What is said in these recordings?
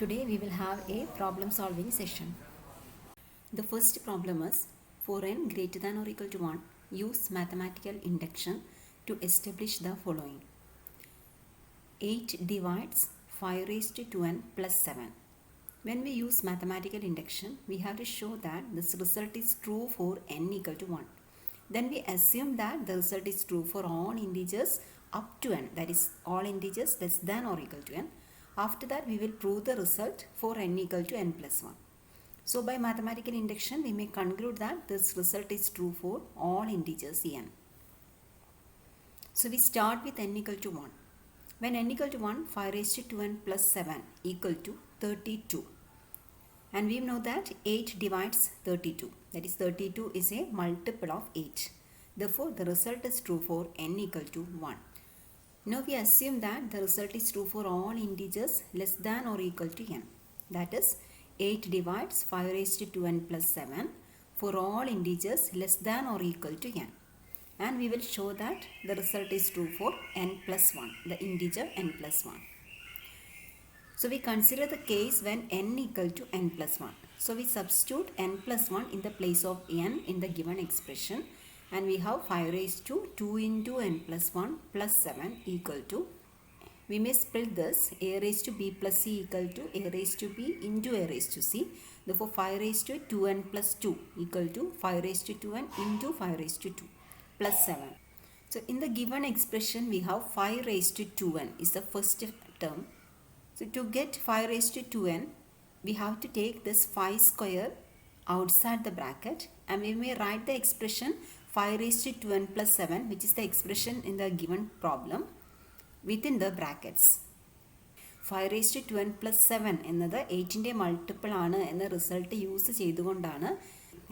Today we will have a problem solving session. The first problem is for n greater than or equal to 1, use mathematical induction to establish the following. 8 divides 5 raised to 2n plus 7. When we use mathematical induction, we have to show that this result is true for n equal to 1. Then we assume that the result is true for all integers up to n, that is all integers less than or equal to n. After that, we will prove the result for n equal to n plus 1. So by mathematical induction, we may conclude that this result is true for all integers n. So we start with n equal to 1. When n equal to 1, 5 raised to 2n plus 7 equal to 32. And we know that 8 divides 32. That is 32 is a multiple of 8. Therefore, the result is true for n equal to 1. Now we assume that the result is true for all integers less than or equal to n. That is 8 divides 5 raised to 2n plus 7 for all integers less than or equal to n. And we will show that the result is true for n plus 1, the integer n plus 1. So we consider the case when n equal to n plus 1. So we substitute n plus 1 in the place of n in the given expression. And we have 5 raised to 2 into n plus 1 plus 7 equal to, we may split this, a raised to b plus c equal to a raised to b into a raised to c. Therefore 5 raised to 2n plus 2 equal to 5 raised to 2n into 5 raised to 2 plus 7. So in the given expression, we have 5 raised to 2n is the first term. So to get 5 raised to 2n, we have to take this 5 square outside the bracket, and we may write the expression 5 raised to 2n plus 7, which is the expression in the given problem, within the brackets. 5 raised to 2n plus 7 എന്നത് 8ന്റെ multiple ആണ് എന്ന result use ചെയ്തുകൊണ്ടാണ്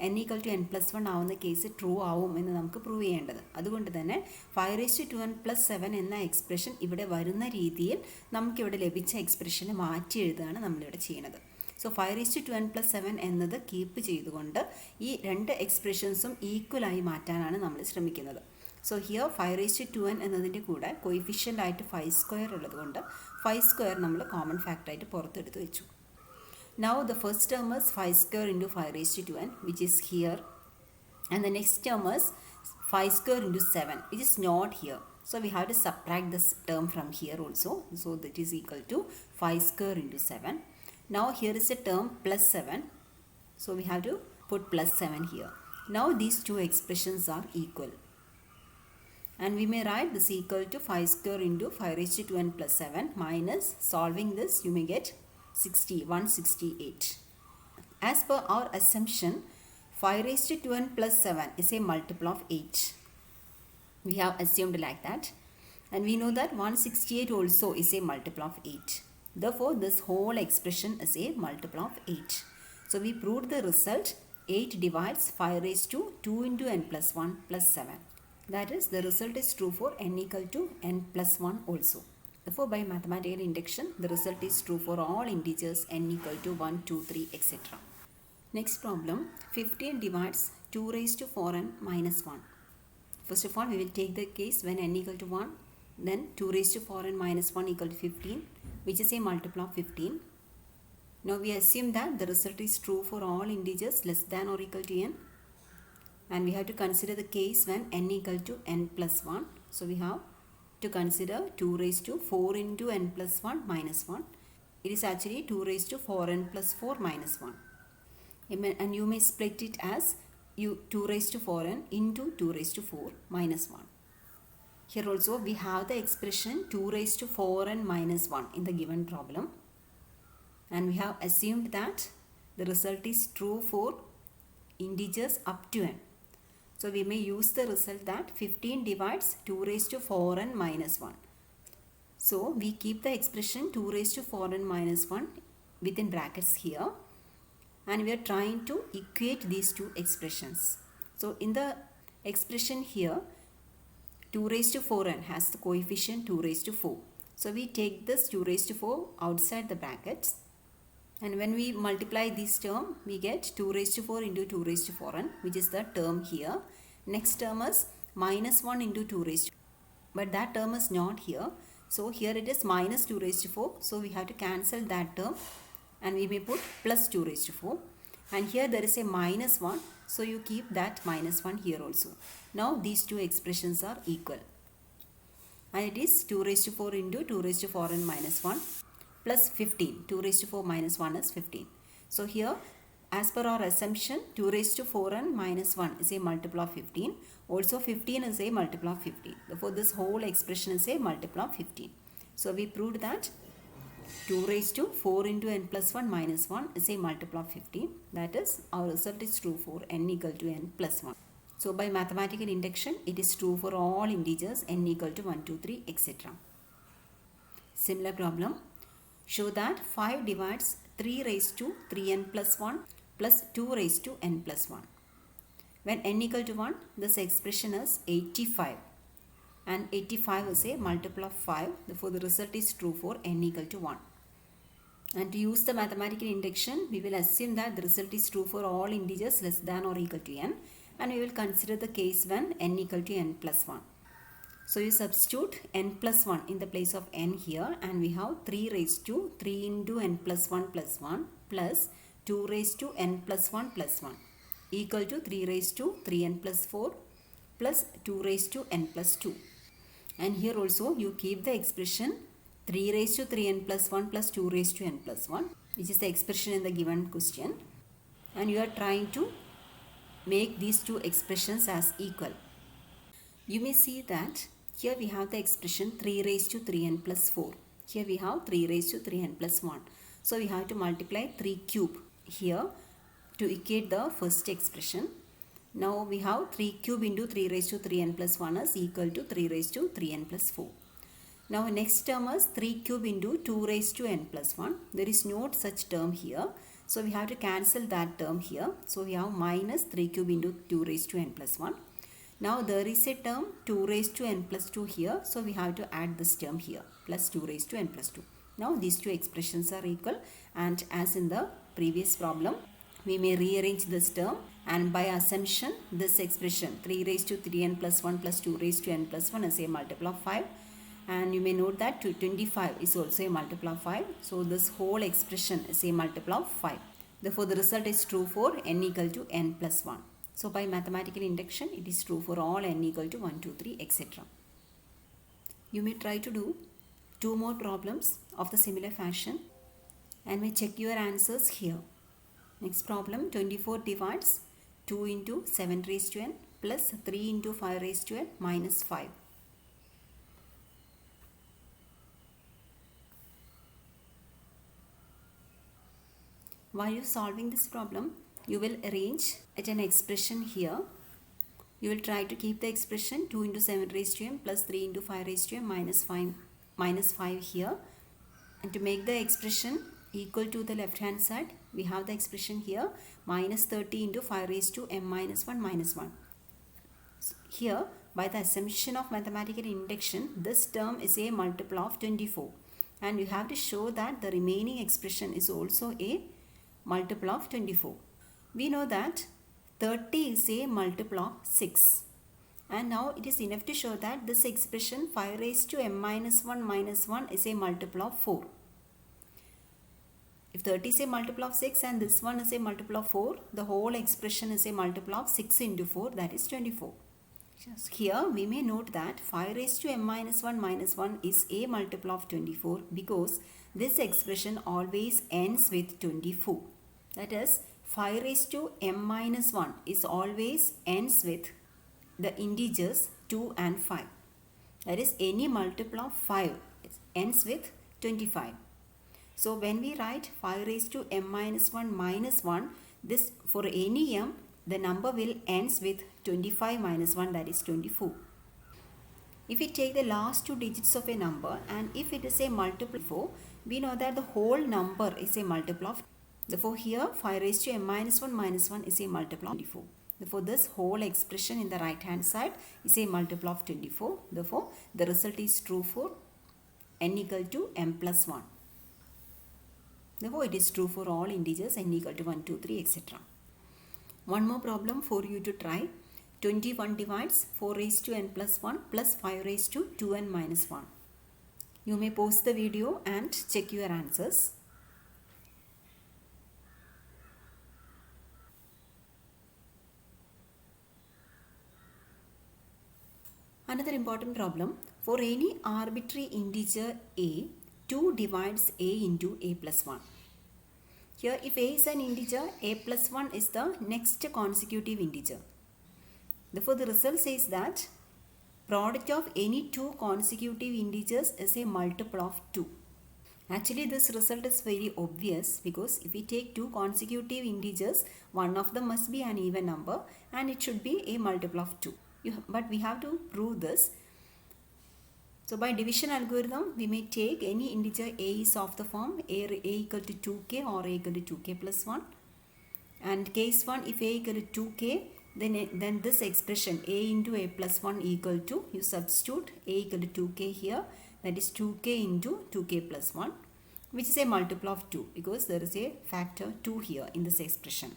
n equal to n plus 1 ആവുന്ന case true ആവും എന്ന് നമുക്ക് prove ചെയ്യേണ്ടത്. അതുകൊണ്ട് തന്നെ 5 raised to 2n plus 7 എന്ന എക്സ്പ്രഷൻ ഇവിടെ വരുന്ന രീതിയിൽ നമുക്കിവിടെ ലഭിച്ച എക്സ്പ്രഷനെ മാറ്റി എഴുതുകയാണ് നമ്മളിവിടെ ചെയ്യുന്നത്. So 5 raised to 2n plus 7 എന്നത് കീപ്പ് ചെയ്തുകൊണ്ട് ഈ രണ്ട് എക്സ്പ്രഷൻസും ഈക്വലായി മാറ്റാനാണ് നമ്മൾ ശ്രമിക്കുന്നത്. So here 5 raised to 2n എന്നതിൻ്റെ കൂടെ കോയിഫിഷ്യൻ്റ് ആയിട്ട് 5 സ്ക്വയർ ഉള്ളതുകൊണ്ട് 5 സ്ക്വയർ നമ്മൾ കോമൺ ഫാക്ടറായിട്ട് പുറത്തെടുത്ത് വെച്ചു. Now the first term is 5 square into 5 raised to 2n, which is here. And the next term is 5 square into 7, which is not here. So we have to subtract this term from here also. So that is equal to 5 square into 7. Now here is a term plus 7. So we have to put plus 7 here. Now these two expressions are equal. And we may write this equal to 5 square into 5 raised to 2n plus 7 minus, solving this you may get 168. As per our assumption, 5 raised to 2n plus 7 is a multiple of 8. We have assumed like that. And we know that 168 also is a multiple of 8. Therefore, this whole expression is a multiple of 8. So we proved the result 8 divides 5 raised to 2 into n plus 1 plus 7. That is, the result is true for n equal to n plus 1 also. Therefore, by mathematical induction, the result is true for all integers n equal to 1, 2, 3, etc. Next problem, 15 divides 2 raised to 4n minus 1. First of all, we will take the case when n equal to 1, then 2 raised to 4n minus 1 equal to 15, which is a multiple of 15. Now we assume that the result is true for all integers less than or equal to n. And we have to consider the case when n equal to n plus 1. So we have to consider 2 raised to 4 into n plus 1 minus 1. It is actually 2 raised to 4n plus 4 minus 1. And you may split it as 2 raised to 4n into 2 raised to 4 minus 1. Here also we have the expression 2 raised to 4n minus 1 in the given problem. And we have assumed that the result is true for integers up to n. So we may use the result that 15 divides 2 raised to 4n minus 1. So we keep the expression 2 raised to 4n minus 1 within brackets here. And we are trying to equate these two expressions. So in the expression here, 2 raised to 4n has the coefficient 2 raised to 4. So we take this 2 raised to 4 outside the brackets. And when we multiply this term, we get 2 raised to 4 into 2 raised to 4n, which is the term here. Next term is minus 1 into 2 raised to 4. But that term is not here. So here it is minus 2 raised to 4. So we have to cancel that term. and we may put plus 2 raised to 4. And here there is a minus 1, so you keep that minus 1 here also. Now these two expressions are equal. And it is 2 raised to 4 into 2 raised to 4 and minus 1 plus 15. 2 raised to 4 minus 1 is 15. So here, as per our assumption, 2 raised to 4 and minus 1 is a multiple of 15. Also 15 is a multiple of 15. Therefore, this whole expression is a multiple of 15. So we proved that 2 raised to 4 into n plus 1 minus 1 is a multiple of 15. That is, our result is true for n equal to n plus 1. So by mathematical induction, it is true for all integers n equal to 1, 2, 3, etc. Similar problem. Show that 5 divides 3 raised to 3n plus 1 plus 2 raised to n plus 1. When n equal to 1, this expression is 85. And 85 is a multiple of 5. Therefore, the result is true for n equal to 1. And to use the mathematical induction, we will assume that the result is true for all integers less than or equal to n. And we will consider the case when n equal to n plus 1. So you substitute n plus 1 in the place of n here, and we have 3 raised to 3 into n plus 1 plus 2 raised to n plus 1 plus 1 equal to 3 raised to 3n plus 4 plus 2 raised to n plus 2. And here also you keep the expression 3 raised to 3n plus 1 plus 2 raised to n plus 1, which is the expression in the given question. And you are trying to make these two expressions as equal. You may see that here we have the expression 3 raised to 3n plus 4. Here we have 3 raised to 3n plus 1. So we have to multiply 3 cube here to equate the first expression. Now we have 3 cube into 3 raised to 3n plus 1 is equal to 3 raised to 3n plus 4. Now next term is 3 cube into 2 raised to n plus 1. There is no such term here. So we have to cancel that term here. So we have minus 3 cube into 2 raised to n plus 1. Now there is a term 2 raised to n plus 2 here. So we have to add this term here plus 2 raised to n plus 2. Now these two expressions are equal, and as in the previous problem, we may rearrange this term, and by assumption this expression 3 raised to 3n plus 1 plus 2 raised to n plus 1 is a multiple of 5. And you may note that 25 is also a multiple of 5. So this whole expression is a multiple of 5. Therefore the result is true for n equal to n plus 1. So by mathematical induction, it is true for all n equal to 1, 2, 3, etc. You may try to do 2 more problems of the similar fashion and may check your answers here. Next problem, 24 divides 2 into 7 raised to n plus 3 into 5 raised to n minus 5. While you solving this problem, you will arrange at an expression here. You will try to keep the expression 2 into 7 raised to n plus 3 into 5 raised to n minus 5 here. And to make the expression equal to the left hand side, we have the expression here minus 30 into 5 raised to m minus 1 minus 1. Here, by the assumption of mathematical induction, this term is a multiple of 24. And you have to show that the remaining expression is also a multiple of 24. We know that 30 is a multiple of 6. And now it is enough to show that this expression 5 raised to m minus 1 is a multiple of 4. If 30 is a multiple of 6 and this one is a multiple of 4, the whole expression is a multiple of 6 into 4, that is 24. Here we may note that 5 raised to m minus 1 is a multiple of 24 because this expression always ends with 24. That is, 5 raised to m minus 1 is always ends with the integers 2 and 5. That is, any multiple of 5 ends with 25. So when we write 5 raised to m minus 1, this for any m, the number will ends with 25 minus 1, that is 24. If we take the last 2 digits of a number and if it is a multiple of 4, we know that the whole number is a multiple of. Therefore here 5 raised to m minus 1 is a multiple of 24. Therefore this whole expression in the right hand side is a multiple of 24. Therefore the result is true for n equal to m plus 1. Therefore it is true for all integers n equal to 1, 2, 3, etc. One more problem for you to try. 21 divides 4 raised to n plus 1 plus 5 raised to 2n minus 1. You may pause the video and check your answers. Another important problem, for any arbitrary integer a, 2 divides a into a plus 1. Here if a is an integer, a plus 1 is the next consecutive integer. Therefore the result says that product of any two consecutive integers is a multiple of 2. Actually this result is very obvious because if we take two consecutive integers, one of them must be an even number and it should be a multiple of 2. But we have to prove this. So by division algorithm, we may take any integer a is of the form a equal to 2k or a equal to 2k plus 1. And case 1, if a equal to 2k, then this expression a into a plus 1 equal to, you substitute a equal to 2k here, that is 2k into 2k plus 1, which is a multiple of 2 because there is a factor 2 here in this expression.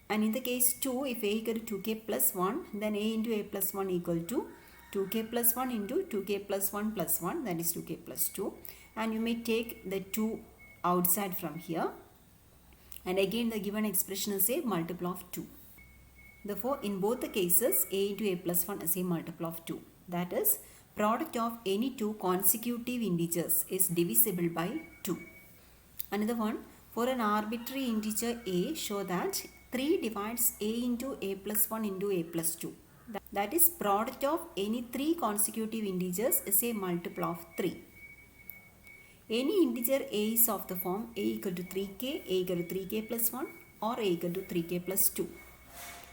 And in the case 2, if a equal to 2k plus 1, then a into a plus 1 equal to 2k plus 1 into 2k plus 1 plus 1, that is 2k plus 2. And you may take the 2 outside from here. And again the given expression is a multiple of 2. Therefore, in both the cases, a into a plus 1 is a multiple of 2. That is, product of any two consecutive integers is divisible by 2. Another one, for an arbitrary integer a, show that 3 divides a into a plus 1 into a plus 2. That is, product of any three consecutive integers is a multiple of 3. Any integer a is of the form a equal to 3k, a equal to 3k plus 1 or a equal to 3k plus 2.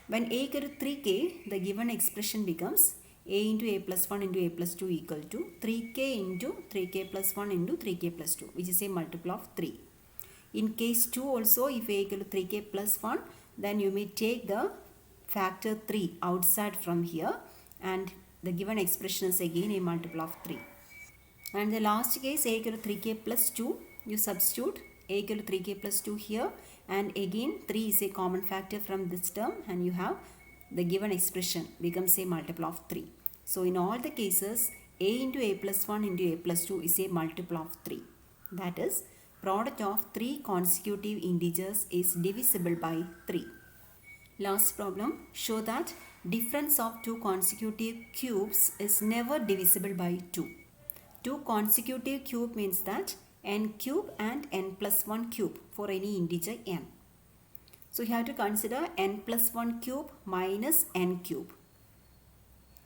When a equal to 3k, the given expression becomes a into a plus 1 into a plus 2 equal to 3k into 3k plus 1 into 3k plus 2, which is a multiple of 3. In case 2 also, if a equal to 3k plus 1, then you may take the factor 3 outside from here and the given expression is again a multiple of 3. And the last case, a equal to 3k plus 2, you substitute a equal to 3k plus 2 here, and again 3 is a common factor from this term and you have the given expression becomes a multiple of 3. So in all the cases, a into a plus 1 into a plus 2 is a multiple of 3. That is, product of three consecutive integers is divisible by 3. Last problem, show that difference of two consecutive cubes is never divisible by 2. Two consecutive cube means that n cube and n plus 1 cube for any integer n. So you have to consider n plus 1 cube minus n cube.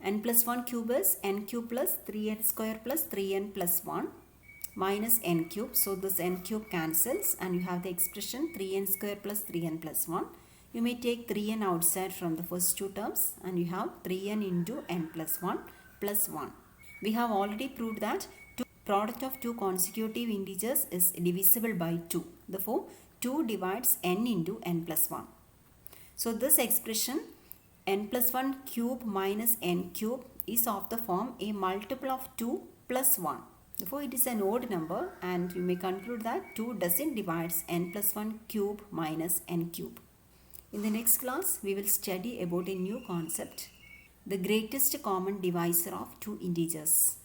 N plus 1 cube is n cube plus 3n square plus 3n plus 1 minus n cube. So this n cube cancels and you have the expression 3n square plus 3n plus 1. You may take 3n outside from the first two terms and you have 3n into n plus 1 plus 1. We have already proved that product of two consecutive integers is divisible by 2. Therefore, 2 divides n into n plus 1. So this expression n plus 1 cube minus n cube is of the form a multiple of 2 plus 1. Therefore, it is an odd number and you may conclude that 2 doesn't divide n plus 1 cube minus n cube. In the next class, we will study about a new concept, the greatest common divisor of two integers.